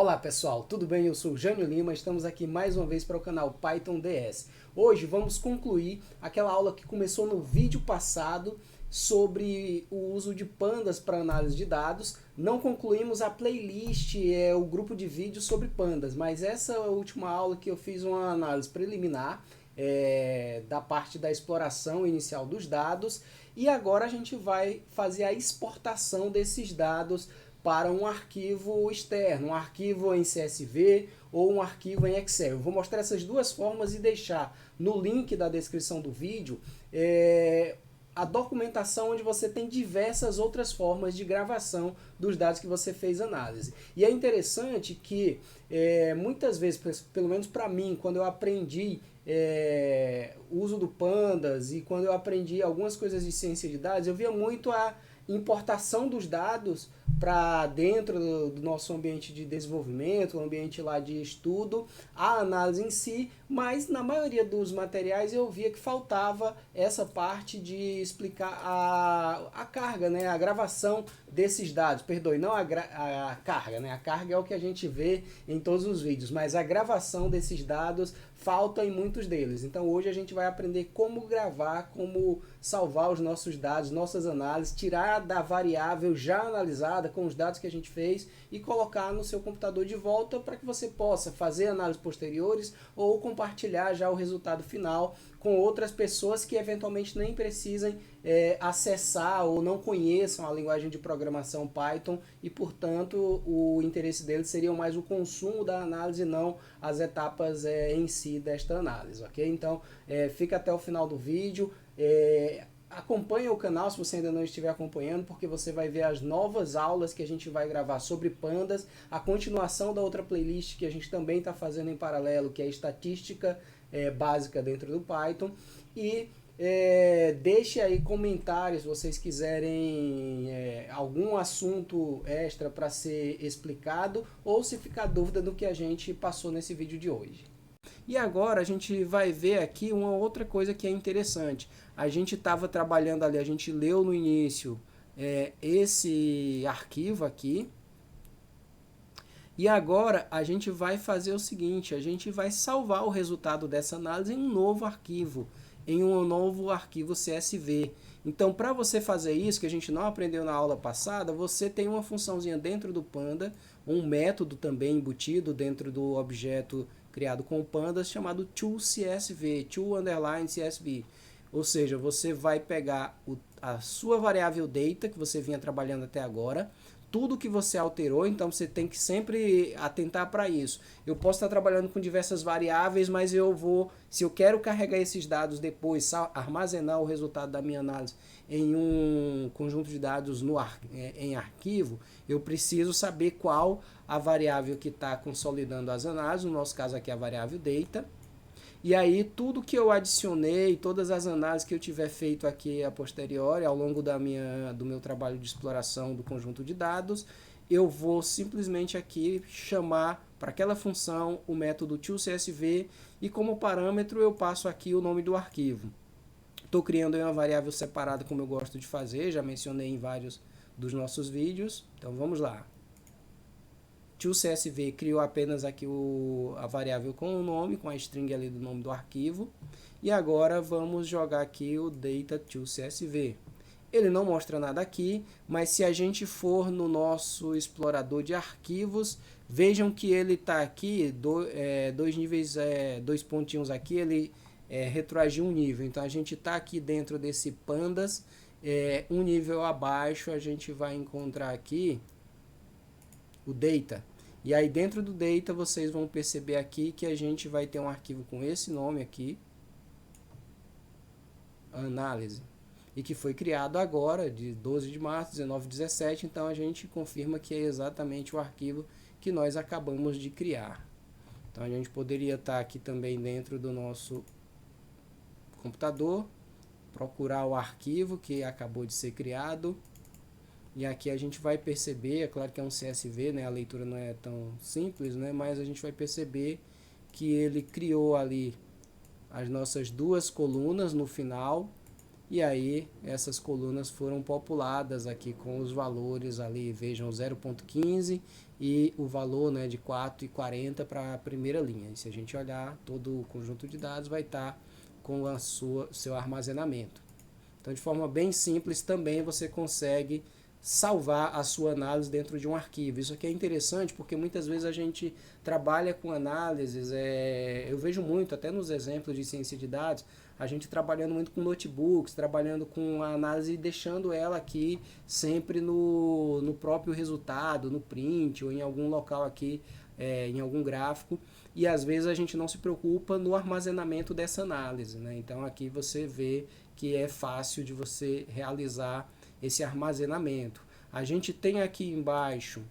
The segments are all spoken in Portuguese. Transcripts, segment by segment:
Olá pessoal, tudo bem? Eu sou o Jânio Lima, estamos aqui mais uma vez para o canal Python DS. Hoje vamos concluir aquela aula que começou no vídeo passado sobre o uso de pandas para análise de dados. Não concluímos a playlist, o grupo de vídeos sobre pandas, mas essa última aula que eu fiz uma análise preliminar da parte da exploração inicial dos dados, e agora a gente vai fazer a exportação desses dados para um arquivo externo, um arquivo em CSV ou um arquivo em Excel. Eu vou mostrar essas duas formas e deixar no link da descrição do vídeo a documentação onde você tem diversas outras formas de gravação dos dados que você fez análise. E é interessante que muitas vezes, pelo menos para mim, quando eu aprendi o uso do Pandas e quando eu aprendi algumas coisas de ciência de dados, eu via muito a importação dos dados para dentro do nosso ambiente de desenvolvimento, o ambiente lá de estudo, a análise em si, mas na maioria dos materiais eu via que faltava essa parte de explicar a carga, né, a gravação desses dados, perdoe, não a carga, né, a carga é o que a gente vê em todos os vídeos, mas a gravação desses dados falta em muitos deles. Então hoje a gente vai aprender como gravar, como salvar os nossos dados, nossas análises, tirar da variável já analisada com os dados que a gente fez e colocar no seu computador de volta para que você possa fazer análises posteriores ou compartilhar já o resultado final com outras pessoas que eventualmente nem precisem acessar ou não conheçam a linguagem de programação Python e, portanto, o interesse deles seria mais o consumo da análise e não as etapas em si desta análise, ok? Então, fica até o final do vídeo. Acompanhe o canal se você ainda não estiver acompanhando, porque você vai ver as novas aulas que a gente vai gravar sobre pandas, a continuação da outra playlist que a gente também está fazendo em paralelo, que é estatística básica dentro do Python, e deixe aí comentários se vocês quiserem algum assunto extra para ser explicado, ou se ficar dúvida do que a gente passou nesse vídeo de hoje. E agora a gente vai ver aqui uma outra coisa que é interessante. A gente estava trabalhando ali, a gente leu no início esse arquivo aqui. E agora a gente vai fazer o seguinte, a gente vai salvar o resultado dessa análise em um novo arquivo, CSV. Então, para você fazer isso, que a gente não aprendeu na aula passada, você tem uma funçãozinha dentro do Panda, um método também embutido dentro do objeto criado com o Pandas, chamado toCSV, to_CSV. Ou seja, você vai pegar a sua variável data, que você vinha trabalhando até agora, tudo que você alterou, então você tem que sempre atentar para isso. Eu posso estar trabalhando com diversas variáveis, mas se eu quero carregar esses dados depois, armazenar o resultado da minha análise em um conjunto de dados em arquivo, eu preciso saber qual a variável que está consolidando as análises, no nosso caso aqui a variável data. E aí tudo que eu adicionei, todas as análises que eu tiver feito aqui a posteriori, ao longo do meu trabalho de exploração do conjunto de dados, eu vou simplesmente aqui chamar para aquela função o método toCSV e como parâmetro eu passo aqui o nome do arquivo. Estou criando aí uma variável separada como eu gosto de fazer, já mencionei em vários dos nossos vídeos, então vamos lá. toCSV criou apenas aqui a variável com o nome, com a string ali do nome do arquivo. E agora vamos jogar aqui o data toCSV. Ele não mostra nada aqui, mas se a gente for no nosso explorador de arquivos, vejam que ele está aqui, dois pontinhos aqui, ele retroagiu um nível. Então a gente está aqui dentro desse pandas, um nível abaixo a gente vai encontrar aqui o data. E aí dentro do data vocês vão perceber aqui que a gente vai ter um arquivo com esse nome aqui, análise, e que foi criado agora, de 12 de março, 1917, então a gente confirma que é exatamente o arquivo que nós acabamos de criar. Então a gente poderia estar aqui também dentro do nosso computador, procurar o arquivo que acabou de ser criado. E aqui a gente vai perceber, é claro que é um CSV, né, a leitura não é tão simples, né, mas a gente vai perceber que ele criou ali as nossas duas colunas no final, e aí essas colunas foram populadas aqui com os valores ali, vejam 0.15 e o valor, né, de 4,40 para a primeira linha. E se a gente olhar, todo o conjunto de dados vai estar com seu armazenamento. Então, de forma bem simples, também você consegue salvar a sua análise dentro de um arquivo. Isso aqui é interessante porque muitas vezes a gente trabalha com análises, eu vejo muito, até nos exemplos de ciência de dados, a gente trabalhando muito com notebooks, trabalhando com a análise e deixando ela aqui sempre no próprio resultado, no print ou em algum local aqui, em algum gráfico, e às vezes a gente não se preocupa no armazenamento dessa análise, né? Então aqui você vê que é fácil de você realizar esse armazenamento. A gente tem aqui embaixo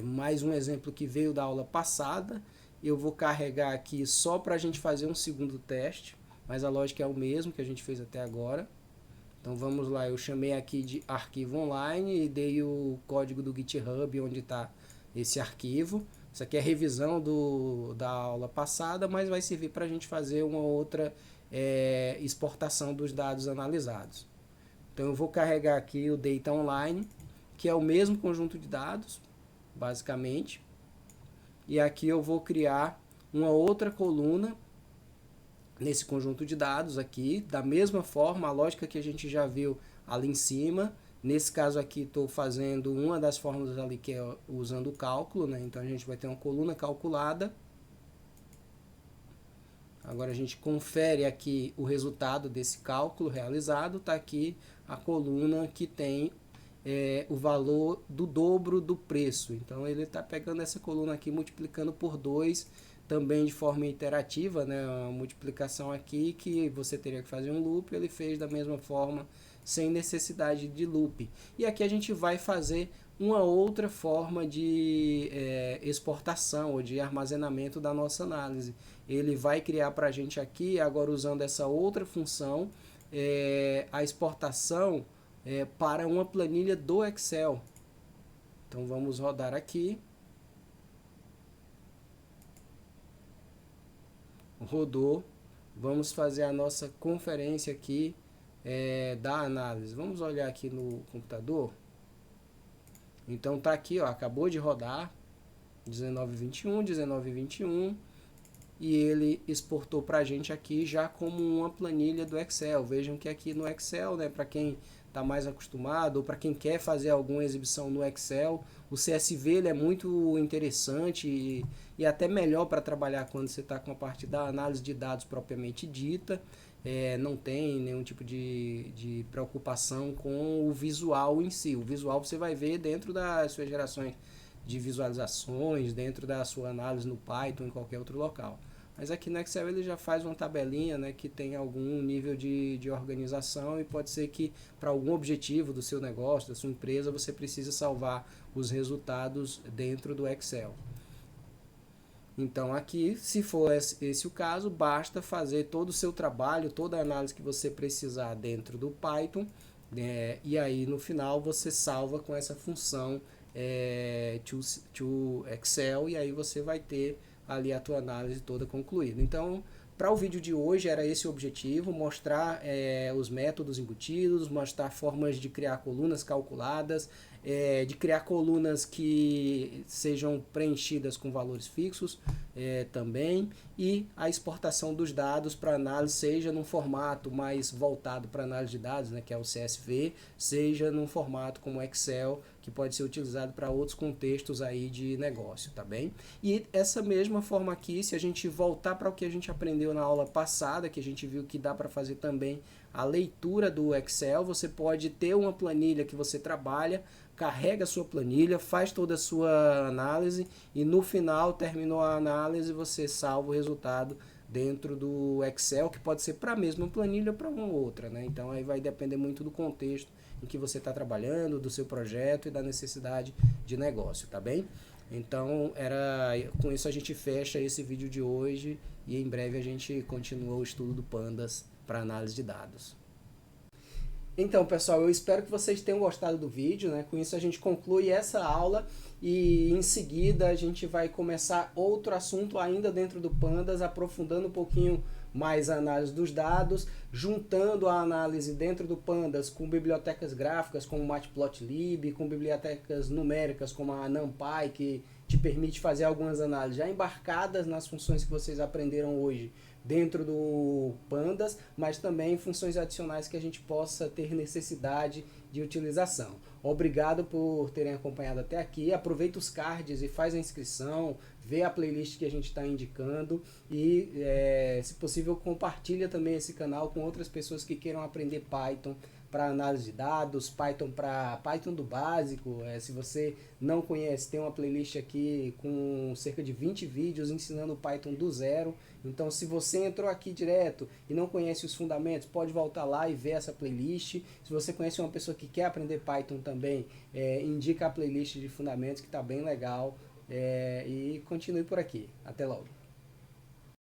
mais um exemplo que veio da aula passada. Eu vou carregar aqui só para a gente fazer um segundo teste, mas a lógica é o mesmo que a gente fez até agora. Então vamos lá, eu chamei aqui de arquivo online e dei o código do GitHub onde está esse arquivo. Isso aqui é revisão da aula passada, mas vai servir para a gente fazer uma outra exportação dos dados analisados. Então eu vou carregar aqui o Data Online, que é o mesmo conjunto de dados, basicamente. E aqui eu vou criar uma outra coluna nesse conjunto de dados aqui, da mesma forma, a lógica que a gente já viu ali em cima. Nesse caso aqui estou fazendo uma das fórmulas ali que é usando o cálculo, né? Então a gente vai ter uma coluna calculada. Agora a gente confere aqui o resultado desse cálculo realizado, está aqui a coluna que tem o valor do dobro do preço. Então ele está pegando essa coluna aqui, multiplicando por 2, também de forma iterativa, né? Uma multiplicação aqui que você teria que fazer um loop, ele fez da mesma forma, sem necessidade de loop. E aqui a gente vai fazer uma outra forma de exportação ou de armazenamento da nossa análise. Ele vai criar para a gente aqui, agora usando essa outra função, a exportação para uma planilha do Excel. Então vamos rodar aqui. Rodou. Vamos fazer a nossa conferência aqui da análise. Vamos olhar aqui no computador. Então tá aqui, ó, acabou de rodar 1921 e ele exportou para a gente aqui já como uma planilha do Excel. Vejam que aqui no Excel, né, para quem está mais acostumado ou para quem quer fazer alguma exibição no Excel, o CSV ele é muito interessante e até melhor para trabalhar quando você está com a parte da análise de dados propriamente dita. Não tem nenhum tipo de preocupação com o visual em si. O visual você vai ver dentro das suas gerações de visualizações, dentro da sua análise no Python, em qualquer outro local. Mas aqui no Excel ele já faz uma tabelinha, né, que tem algum nível de organização e pode ser que para algum objetivo do seu negócio, da sua empresa, você precisa salvar os resultados dentro do Excel. Então aqui, se for esse o caso, basta fazer todo o seu trabalho, toda a análise que você precisar dentro do Python, e aí no final você salva com essa função to Excel, e aí você vai ter ali a tua análise toda concluída. Então, para o vídeo de hoje era esse o objetivo, mostrar os métodos embutidos, mostrar formas de criar colunas calculadas, de criar colunas que sejam preenchidas com valores fixos também, e a exportação dos dados para análise, seja num formato mais voltado para análise de dados, né, que é o CSV, seja num formato como Excel, que pode ser utilizado para outros contextos aí de negócio, tá bem? E essa mesma forma aqui, se a gente voltar para o que a gente aprendeu na aula passada, que a gente viu que dá para fazer também a leitura do Excel, você pode ter uma planilha que você trabalha, carrega a sua planilha, faz toda a sua análise e no final, terminou a análise, você salva o resultado dentro do Excel, que pode ser para a mesma planilha ou para uma outra, né? Então aí vai depender muito do contexto em que você está trabalhando, do seu projeto e da necessidade de negócio, tá bem? Então com isso a gente fecha esse vídeo de hoje e em breve a gente continua o estudo do Pandas para análise de dados. Então, pessoal, eu espero que vocês tenham gostado do vídeo, né? Com isso a gente conclui essa aula e em seguida a gente vai começar outro assunto ainda dentro do Pandas, aprofundando um pouquinho mais a análise dos dados, juntando a análise dentro do Pandas com bibliotecas gráficas como o Matplotlib, com bibliotecas numéricas como a NumPy, que te permite fazer algumas análises já embarcadas nas funções que vocês aprenderam hoje dentro do Pandas, mas também funções adicionais que a gente possa ter necessidade de utilização. Obrigado por terem acompanhado até aqui. Aproveita os cards e faz a inscrição, vê a playlist que a gente está indicando e, se possível, compartilha também esse canal com outras pessoas que queiram aprender Python para análise de dados, Python para Python do básico. Se você não conhece, tem uma playlist aqui com cerca de 20 vídeos ensinando Python do zero. Então, se você entrou aqui direto e não conhece os fundamentos, pode voltar lá e ver essa playlist. Se você conhece uma pessoa que quer aprender Python também, indica a playlist de fundamentos que está bem legal. E continue por aqui. Até logo.